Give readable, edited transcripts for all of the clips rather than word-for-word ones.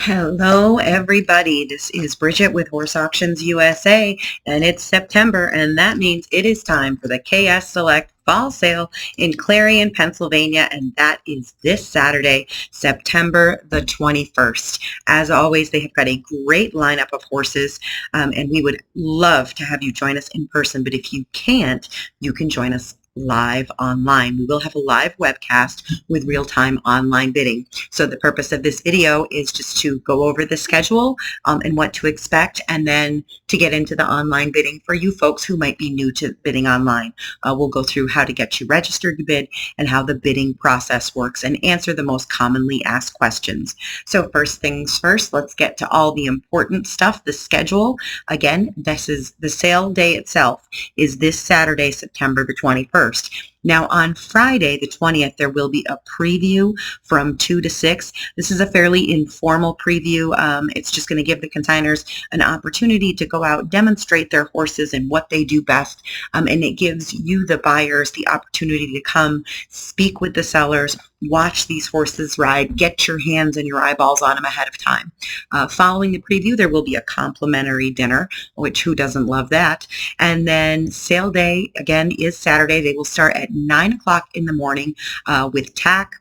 Hello, everybody. This is Bridget with Horse Auctions USA, and it's September, and that means it is time for the KS Select Fall Sale in Clarion, Pennsylvania, and that is this Saturday, September the 21st. As always, they have got a great lineup of horses, and we would love to have you join us in person, but if you can't, you can join us live online. We will have a live webcast with real-time online bidding. So the purpose of this video is just to go over the schedule and what to expect, and then to get into the online bidding for you folks who might be new to bidding online. We'll go through how to get you registered to bid and how the bidding process works and answer the most commonly asked questions. So first things first, let's get to all the important stuff, the schedule. Again, this is the sale day itself is this Saturday, September the 21st. Now on Friday, the 20th, there will be a preview from 2 to 6. This is a fairly informal preview. It's just going to give the consigners an opportunity to go out, demonstrate their horses and what they do best. And it gives you, the buyers, the opportunity to come speak with the sellers, watch these horses ride, get your hands and your eyeballs on them ahead of time. Following the preview, there will be a complimentary dinner, which who doesn't love that? And then sale day, again, is Saturday. They will start at 9 o'clock in the morning with tack.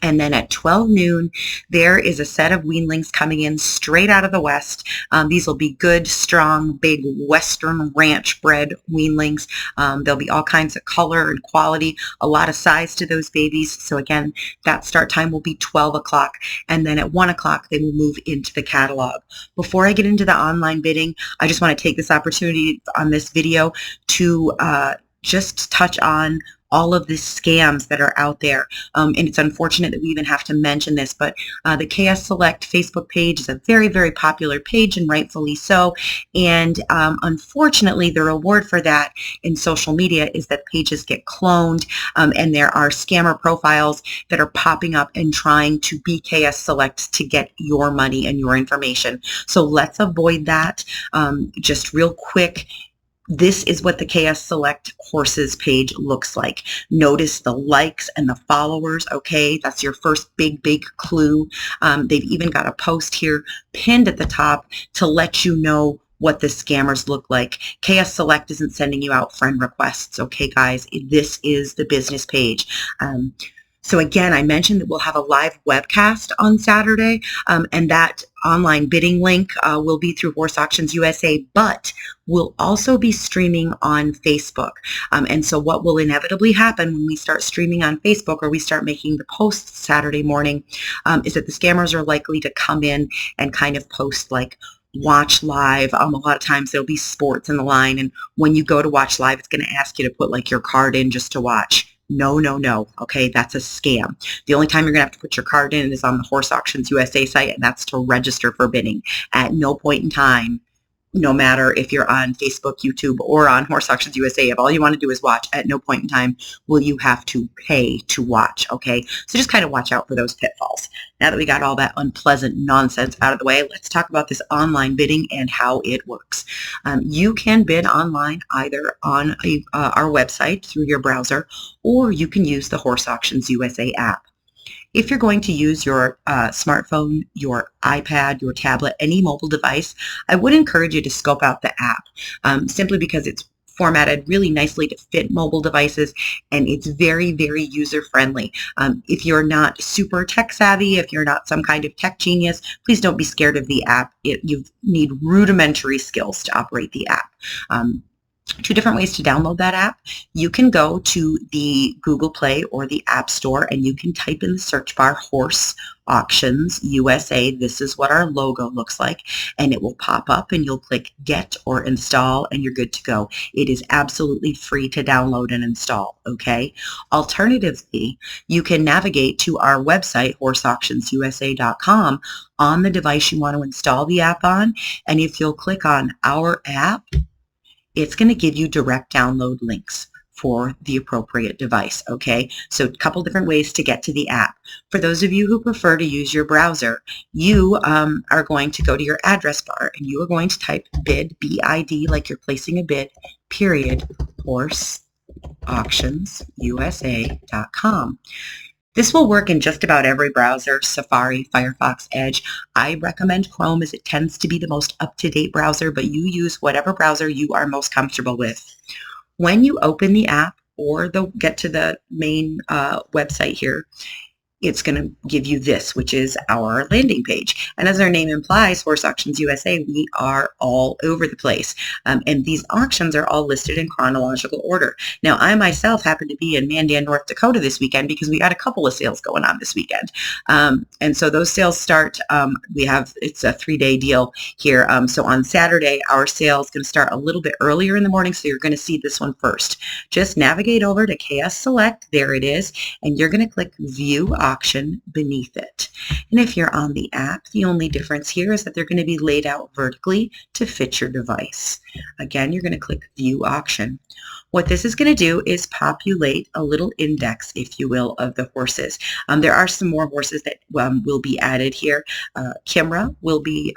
And then at 12 noon, there is a set of weanlings coming in straight out of the West. These will be good, strong, big Western ranch bred weanlings. There'll be all kinds of color and quality, a lot of size to those babies. So again, that start time will be 12 o'clock. And then at 1 o'clock, they will move into the catalog. Before I get into the online bidding, I just want to take this opportunity on this video to just touch on all of the scams that are out there. And it's unfortunate that we even have to mention this, but the KS Select Facebook page is a very, very popular page, and rightfully so. And unfortunately, the reward for that in social media is that pages get cloned, and there are scammer profiles that are popping up and trying to be KS Select to get your money and your information. So let's avoid that. Just real quick, this is what the KS Select Horses page looks like. Notice the likes and the followers, okay? That's your first big, big clue. They've even got a post here pinned at the top to let you know what the scammers look like. KS Select isn't sending you out friend requests, okay, guys? This is the business page. So again, I mentioned that we'll have a live webcast on Saturday, and that online bidding link will be through Horse Auctions USA, but we'll also be streaming on Facebook. And so what will inevitably happen when we start streaming on Facebook, or we start making the posts Saturday morning, is that the scammers are likely to come in and kind of post like, watch live. A lot of times there'll be sports in the line, and when you go to watch live, it's going to ask you to put like your card in just to watch. No, no, no. Okay, that's a scam. The only time you're going to have to put your card in is on the Horse Auctions USA site, and that's to register for bidding. At no point in time, no matter if you're on Facebook, YouTube, or on Horse Auctions USA, if all you want to do is watch, at no point in time will you have to pay to watch, okay? So just kind of watch out for those pitfalls. Now that we got all that unpleasant nonsense out of the way, let's talk about this online bidding and how it works. You can bid online either on our website through your browser, or you can use the Horse Auctions USA app. If you're going to use your smartphone, your iPad, your tablet, any mobile device, I would encourage you to scope out the app, simply because it's formatted really nicely to fit mobile devices, and it's very, very user-friendly. If you're not super tech savvy, if you're not some kind of tech genius, please don't be scared of the app. You need rudimentary skills to operate the app. Two different ways to download that app. You can go to the Google Play or the App Store, and you can type in the search bar Horse Auctions USA. This is what our logo looks like, and it will pop up, and you'll click Get or Install, and you're good to go. It is absolutely free to download and install, okay? Alternatively, you can navigate to our website, horseauctionsusa.com, on the device you want to install the app on, and if you'll click on Our App, it's going to give you direct download links for the appropriate device, okay? So a couple different ways to get to the app. For those of you who prefer to use your browser, you are going to go to your address bar, and you are going to type bid, B-I-D, like you're placing a bid, period, horseauctionsusa.com. This will work in just about every browser, Safari, Firefox, Edge. I recommend Chrome as it tends to be the most up-to-date browser, but you use whatever browser you are most comfortable with. When you open the app or get to the main website here, it's going to give you this, which is our landing page. And as our name implies, Horse Auctions USA, we are all over the place. And these auctions are all listed in chronological order. Now, I myself happen to be in Mandan, North Dakota this weekend because we got a couple of sales going on this weekend. And so those sales start, it's a 3-day deal here. So on Saturday, our sale is going to start a little bit earlier in the morning, so you're going to see this one first. Just navigate over to KS Select, there it is, and you're going to click View Auction beneath it. And if you're on the app, the only difference here is that they're going to be laid out vertically to fit your device. Again, you're going to click View Auction. What this is going to do is populate a little index, if you will, of the horses. There are some more horses that will be added here. Kimra will be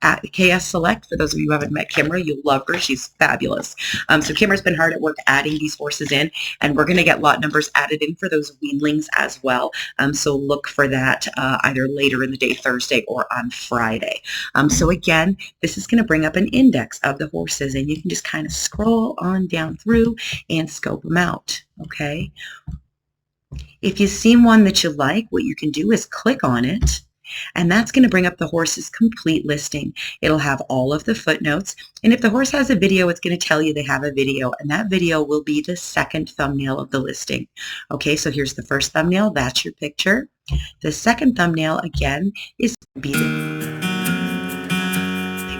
at KS Select. For those of you who haven't met Kimra, you'll love her. She's fabulous. So Kimra's been hard at work adding these horses in, and we're going to get lot numbers added in for those weanlings as well. So look for that either later in the day, Thursday, or on Friday. So again, this is going to bring up an index of the horses, and you can just kind of scroll on down through and scope them out, okay? If you see one that you like, what you can do is click on it, and that's going to bring up the horse's complete listing. It'll have all of the footnotes, and if the horse has a video, it's going to tell you they have a video, and that video will be the second thumbnail of the listing. Okay, so here's the first thumbnail. That's your picture. The second thumbnail, again, is going to be the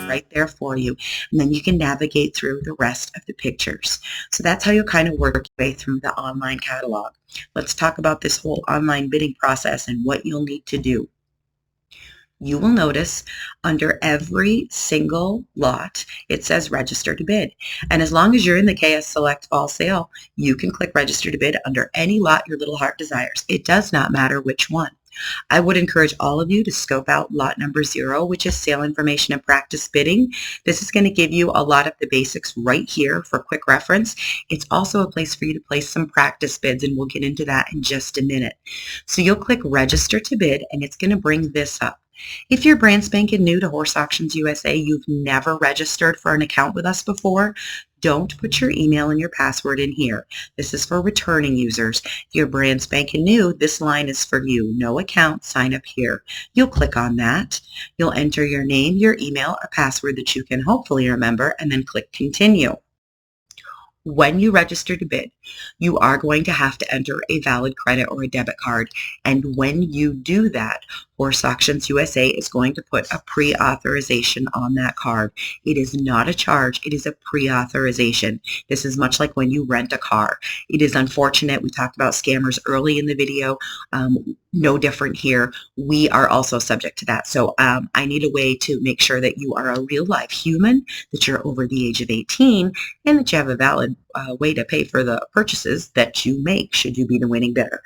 right there for you, and then you can navigate through the rest of the pictures. So that's how you kind of work your way through the online catalog. Let's talk about this whole online bidding process and what you'll need to do. You will notice under every single lot, it says register to bid. And as long as you're in the KS Select Fall Sale, you can click register to bid under any lot your little heart desires. It does not matter which one. I would encourage all of you to scope out lot number 0, which is sale information and practice bidding. This is going to give you a lot of the basics right here for quick reference. It's also a place for you to place some practice bids, and we'll get into that in just a minute. So you'll click register to bid, and it's going to bring this up. If you're brand spanking new to Horse Auctions USA, you've never registered for an account with us before, don't put your email and your password in here. This is for returning users. If you're brand spanking new, this line is for you. No account, sign up here. You'll click on that. You'll enter your name, your email, a password that you can hopefully remember, and then click continue. When you register to bid, you are going to have to enter a valid credit or a debit card. And when you do that, Horse Auctions USA is going to put a pre-authorization on that card. It is not a charge. It is a pre-authorization. This is much like when you rent a car. It is unfortunate. We talked about scammers early in the video. No different here. We are also subject to that. So I need a way to make sure that you are a real live human, that you're over the age of 18, and that you have a valid way to pay for the purchases that you make should you be the winning bidder.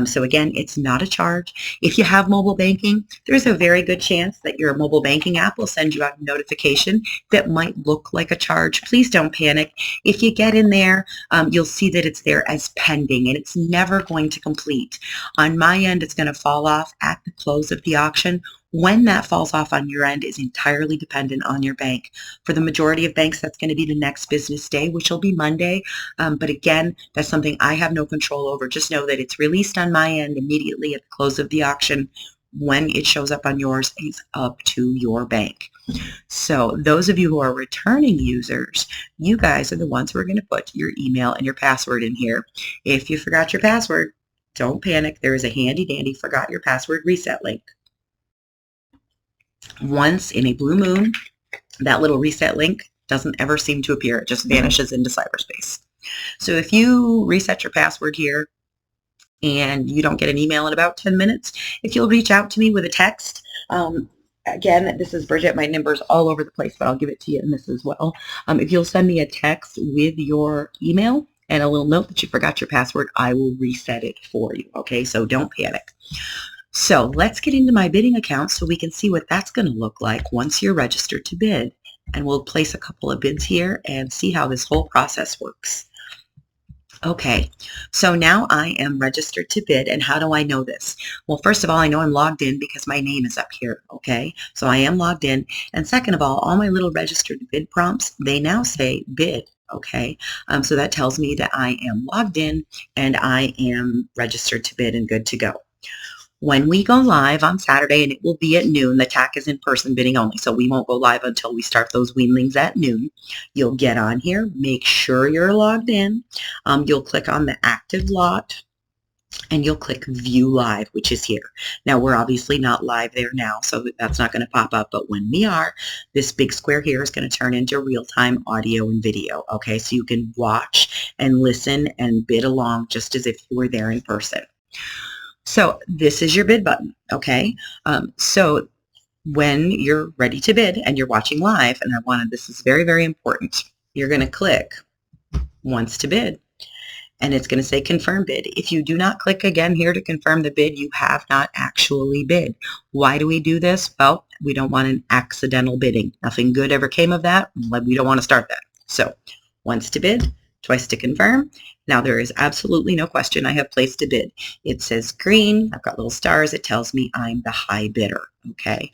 So again, it's not a charge. If you have mobile banking, there's a very good chance that your mobile banking app will send you out a notification that might look like a charge. Please don't panic. If you get in there, you'll see that it's there as pending, and it's never going to complete. On my end, it's going to fall off at the close of the auction. When that falls off on your end is entirely dependent on your bank. For the majority of banks, that's going to be the next business day, which will be Monday. But again, that's something I have no control over. Just know that it's released on my end immediately at the close of the auction. When it shows up on yours, it's up to your bank. So those of you who are returning users, you guys are the ones who are going to put your email and your password in here. If you forgot your password, don't panic. There is a handy dandy forgot your password reset link. Once in a blue moon, that little reset link doesn't ever seem to appear. It just vanishes into cyberspace. So if you reset your password here and you don't get an email in about 10 minutes, if you'll reach out to me with a text, again, this is Bridget. My number's all over the place, but I'll give it to you in this as well. If you'll send me a text with your email and a little note that you forgot your password, I will reset it for you. Okay, so don't panic. So let's get into my bidding account so we can see what that's going to look like once you're registered to bid. And we'll place a couple of bids here and see how this whole process works. Okay, so now I am registered to bid, and how do I know this? Well, first of all, I know I'm logged in because my name is up here, okay? So I am logged in, and second of all my little registered bid prompts, they now say bid, okay? So that tells me that I am logged in and I am registered to bid and good to go. When we go live on Saturday, and it will be at noon, the TAC is in-person bidding only, so we won't go live until we start those weanlings at noon. You'll get on here, make sure you're logged in. You'll click on the active lot, and you'll click View Live, which is here. Now, we're obviously not live there now, so that's not going to pop up, but when we are, this big square here is going to turn into real-time audio and video, okay? So you can watch and listen and bid along just as if you were there in person. So this is your bid button, okay? So when you're ready to bid and you're watching live, and this is very, very important, you're going to click once to bid, and it's going to say confirm bid. If you do not click again here to confirm the bid, you have not actually bid. Why do we do this? Well, we don't want an accidental bidding. Nothing good ever came of that. We don't want to start that. So once to bid, twice to confirm. Now there is absolutely no question I have placed a bid. It says green. I've got little stars. It tells me I'm the high bidder. Okay,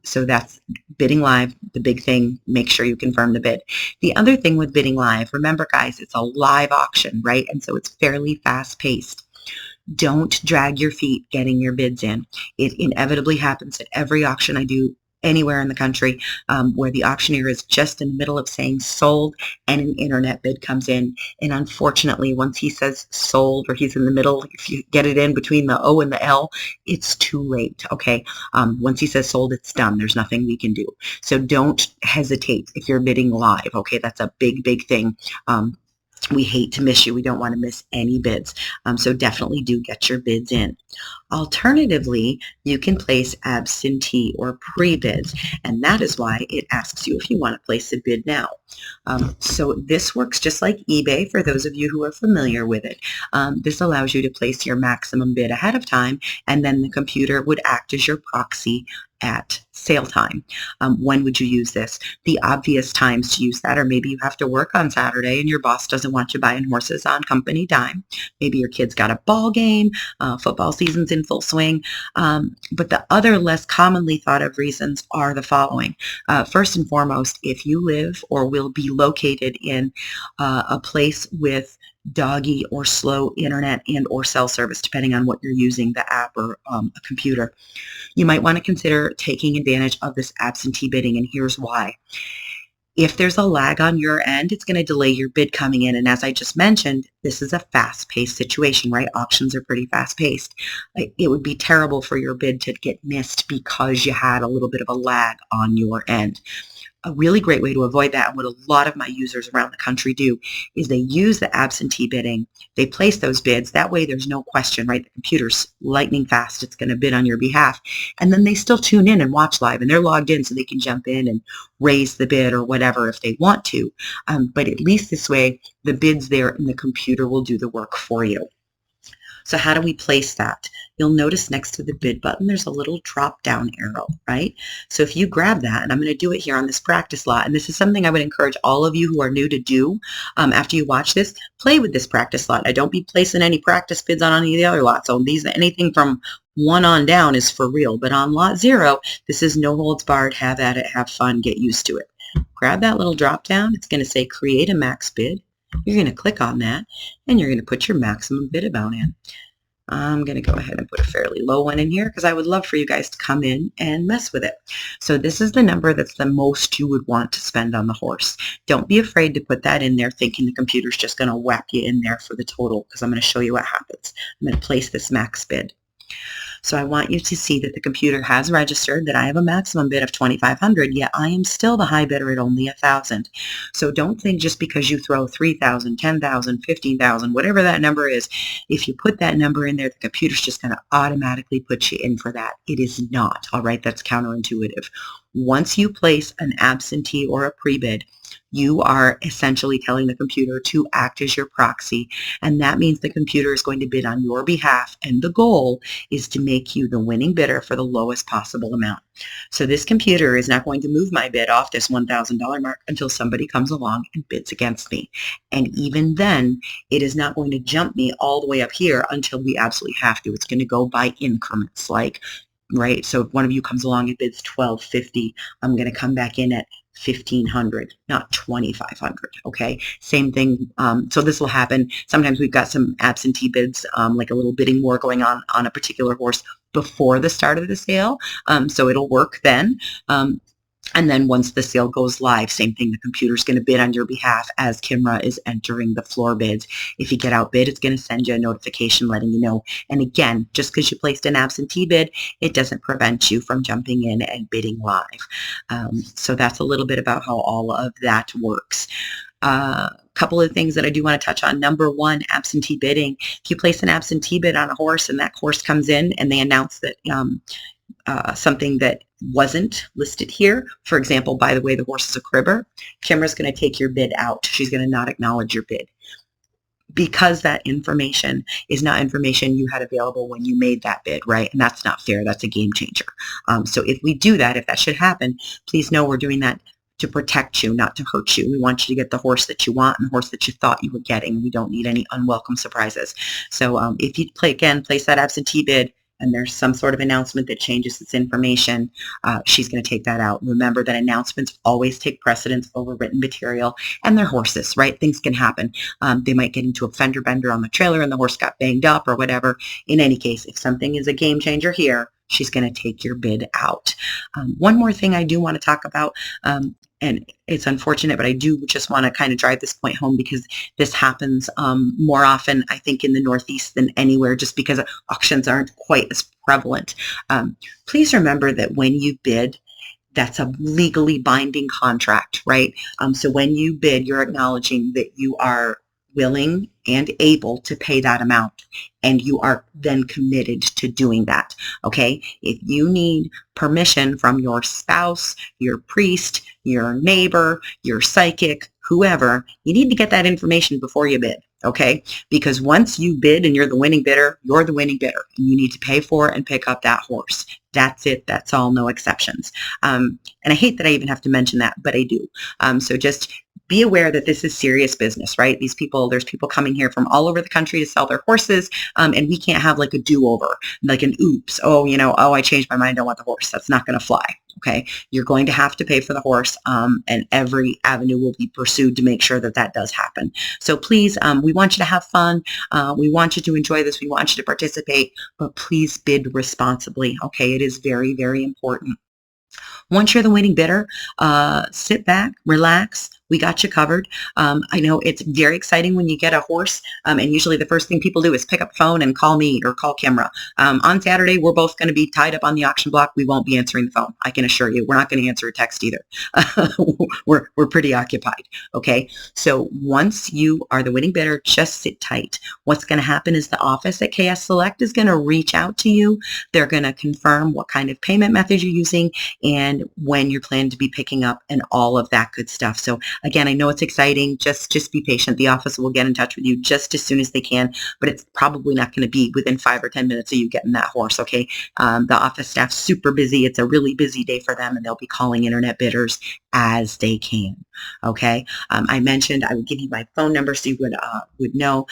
so that's bidding live. The big thing, make sure you confirm the bid. The other thing with bidding live, remember guys, it's a live auction, right? And so it's fairly fast paced. Don't drag your feet getting your bids in. It inevitably happens at every auction I do anywhere in the country where the auctioneer is just in the middle of saying sold and an internet bid comes in. And unfortunately, once he says sold or he's in the middle, if you get it in between the O and the L, it's too late, okay? Once he says sold, it's done. There's nothing we can do. So don't hesitate if you're bidding live, okay? That's a big, big thing. We hate to miss you. We don't want to miss any bids. So definitely do get your bids in. Alternatively, you can place absentee or pre-bids, and that is why it asks you if you want to place a bid now. So this works just like eBay for those of you who are familiar with it. This allows you to place your maximum bid ahead of time, and then the computer would act as your proxy at sale time. When would you use this? The obvious times to use that are maybe you have to work on Saturday and your boss doesn't want you buying horses on company dime. Maybe your kid's got a ball game, football season's in full swing. But the other less commonly thought of reasons are the following. First and foremost, if you live or will be located in a place with doggy or slow internet and or cell service, depending on what you're using, the app or a computer, you might want to consider taking advantage of this absentee bidding, and here's why. If there's a lag on your end, it's going to delay your bid coming in, and as I just mentioned, this is a fast-paced situation, right? Auctions are pretty fast-paced. It would be terrible for your bid to get missed because you had a little bit of a lag on your end. A really great way to avoid that, and what a lot of my users around the country do, is they use the absentee bidding. They place those bids. That way there's no question, right? The computer's lightning fast. It's going to bid on your behalf. And then they still tune in and watch live, and they're logged in so they can jump in and raise the bid or whatever if they want to. But at least this way, the bid's there and the computer will do the work for you. So how do we place that? You'll notice next to the bid button, there's a little drop down arrow, right? So if you grab that, and I'm going to do it here on this practice lot, and this is something I would encourage all of you who are new to do after you watch this, play with this practice lot. I don't be placing any practice bids on any of the other lots. So anything from 1 on down is for real, but on lot 0, this is no holds barred, have at it, have fun, get used to it. Grab that little drop down. It's going to say create a max bid. You're going to click on that, and you're going to put your maximum bid amount in. I'm going to go ahead and put a fairly low one in here because I would love for you guys to come in and mess with it. So this is the number that's the most you would want to spend on the horse. Don't be afraid to put that in there thinking the computer's just going to whack you in there for the total, because I'm going to show you what happens. I'm going to place this max bid. So I want you to see that the computer has registered that I have a maximum bid of $2,500, yet I am still the high bidder at only $1,000. So don't think just because you throw $3,000, $10,000, $15,000, whatever that number is, if you put that number in there, the computer's just going to automatically put you in for that. It is not, all right? That's counterintuitive. Once you place an absentee or a pre-bid, You are essentially telling the computer to act as your proxy, and that means the computer is going to bid on your behalf, and the goal is to make you the winning bidder for the lowest possible amount. So this computer is not going to move my bid off this $1,000 mark until somebody comes along and bids against me. And even then, it is not going to jump me all the way up here until we absolutely have to. It's going to go by increments, like, right? So if one of you comes along and bids $1,250, I'm going to come back in at $1,500, not $2,500. Okay. Same thing. So this will happen. Sometimes we've got some absentee bids, like a little bidding war going on a particular horse before the start of the sale. So it'll work then. And then once the sale goes live, same thing, the computer's going to bid on your behalf as Kimra is entering the floor bids. If you get outbid, it's going to send you a notification letting you know. And again, just because you placed an absentee bid, it doesn't prevent you from jumping in and bidding live. So that's a little bit about how all of that works. Couple of things that I do want to touch on. Number one, absentee bidding. If you place an absentee bid on a horse and that horse comes in and they announce that something that wasn't listed here. For example, by the way, the horse is a cribber. Kimra's going to take your bid out. She's going to not acknowledge your bid because that information is not information you had available when you made that bid, right? And that's not fair. That's a game changer. So if we do that, if that should happen, please know we're doing that to protect you, not to hurt you. We want you to get the horse that you want and the horse that you thought you were getting. We don't need any unwelcome surprises. So if you place that absentee bid, and there's some sort of announcement that changes this information, she's going to take that out. Remember that announcements always take precedence over written material, and they're horses, right? Things can happen. They might get into a fender bender on the trailer and the horse got banged up or whatever. In any case, if something is a game changer here, she's going to take your bid out. One more thing I do want to talk about, and it's unfortunate, but I do just want to kind of drive this point home because this happens more often, I think, in the Northeast than anywhere, just because auctions aren't quite as prevalent. Please remember that when you bid, that's a legally binding contract, right? So when you bid, you're acknowledging that you are willing and able to pay that amount, and you are then committed to doing that, okay? If you need permission from your spouse, your priest, your neighbor, your psychic, whoever, you need to get that information before you bid, okay? Because once you bid and you're the winning bidder, you're the winning bidder. And you need to pay for and pick up that horse. That's it. That's all. No exceptions. And I hate that I even have to mention that, but I do. So just be aware that this is serious business, right? There's people coming here from all over the country to sell their horses, and we can't have like a do-over, like an oops, oh, I changed my mind, I want the horse. That's not going to fly, okay? You're going to have to pay for the horse, and every avenue will be pursued to make sure that that does happen. So please, we want you to have fun. We want you to enjoy this. We want you to participate, but please bid responsibly, okay? It is very, very important. Once you're the winning bidder, sit back, relax. We got you covered. I know it's very exciting when you get a horse, and usually the first thing people do is pick up the phone and call me or call Kimra. On Saturday, we're both going to be tied up on the auction block. We won't be answering the phone. I can assure you. We're not going to answer a text either. We're pretty occupied, okay? So once you are the winning bidder, just sit tight. What's going to happen is the office at KS Select is going to reach out to you. They're going to confirm what kind of payment method you're using and when you're planning to be picking up and all of that good stuff. So again, I know it's exciting. Just be patient. The office will get in touch with you just as soon as they can, but it's probably not going to be within 5 or 10 minutes of you getting that horse, okay? The office staff's super busy. It's a really busy day for them, and they'll be calling internet bidders as they can, okay? I mentioned I would give you my phone number so you would know.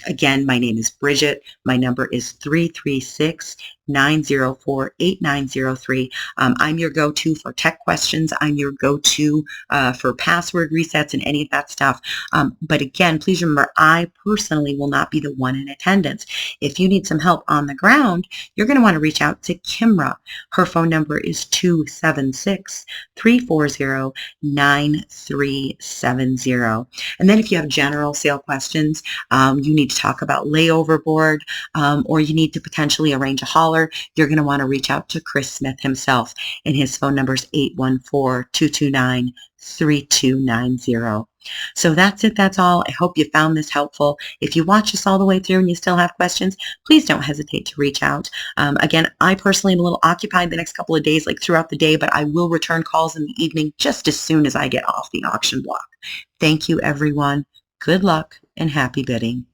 Again, my name is Bridget. My number is 336-904-8903. I'm your go-to for tech questions. I'm your go-to for password resets and any of that stuff. But again, please remember, I personally will not be the one in attendance. If you need some help on the ground, you're going to want to reach out to Kimra. Her phone number is 276-340-9370. And then if you have general sale questions, you need to talk about layover board, or you need to potentially arrange a hauler, you're going to want to reach out to Chris Smith himself, and his phone number is 814-229 3290. So that's it. That's all. I hope you found this helpful. If you watch this all the way through and you still have questions, please don't hesitate to reach out. Again, I personally am a little occupied the next couple of days, like throughout the day, but I will return calls in the evening just as soon as I get off the auction block. Thank you, everyone. Good luck and happy bidding.